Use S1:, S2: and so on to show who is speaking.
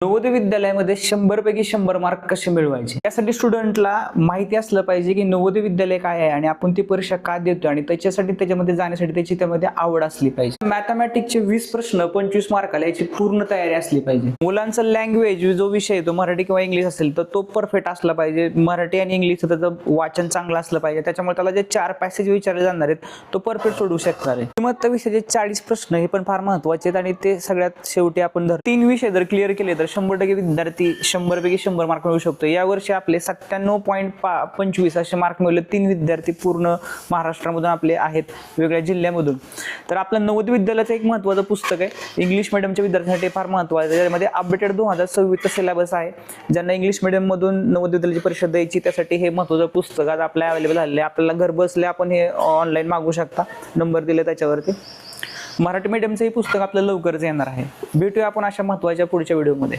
S1: नवोदय विद्यालयामध्ये 100 पैकी 100 मार्क कसे मिळवायचे, यासाठी स्टुडंटला माहिती असलं पाहिजे की नवोदय विद्यालय काय आहे आणि आपण ती परीक्षा का देतो आणि त्याच्यामध्ये जाण्यासाठी त्याची त्यामध्ये आवड असली पाहिजे. मॅथमॅटिक्सचे 20 प्रश्न 25 मार्काला याची पूर्ण तयारी असली पाहिजे. मुलांचा लँग्वेज जो विषय तो मराठी किंवा इंग्लिश असेल तर तो परफेक्ट असला पाहिजे. मराठी आणि इंग्लिशचं त्याचं वाचन चांगलं असलं पाहिजे. त्याच्यामुळे त्याला जे 4 पॅसेज विचारले जाणार आहेत तो परफेक्ट सोडवू शकणार आहे. किंमत विषयाचे 40 प्रश्न हे पण फार महत्वाचे आहेत आणि ते सगळ्यात शेवटी आपण 3 विषय जर क्लिअर केले तर 100% विद्यार्थी 100 पैकी 100 मार्क मिळवू शकतो. यावर्षी आपले 97.25 असे मार्क मिळवले 3 विद्यार्थी पूर्ण महाराष्ट्रामधून आपले आहेत, वेगळ्या जिल्ह्यामधून. तर आपलं नवोदय विद्यालयाचं एक महत्त्वाचं पुस्तक आहे, इंग्लिश मिडियमच्या विद्यार्थ्यांसाठी फार महत्त्वाचं आहे. त्यामध्ये अपडेटेड 2026चा सिलेबस आहे. ज्यांना इंग्लिश मिडियम मधून नवोदय विद्यालयाची परीक्षा द्यायची त्यासाठी हे महत्त्वाचं पुस्तक आज आपल्या अवेलेबल झालेलं आहे. आपल्याला घर बसल्या आपण हे ऑनलाईन मागवू शकता, नंबर दिले त्याच्यावरती. मराठी मीडियमचं हे पुस्तक आपल्याला लवकरच येणार आहे. भेटूया आपण अशा महत्त्वाच्या पुढच्या व्हिडिओमध्ये.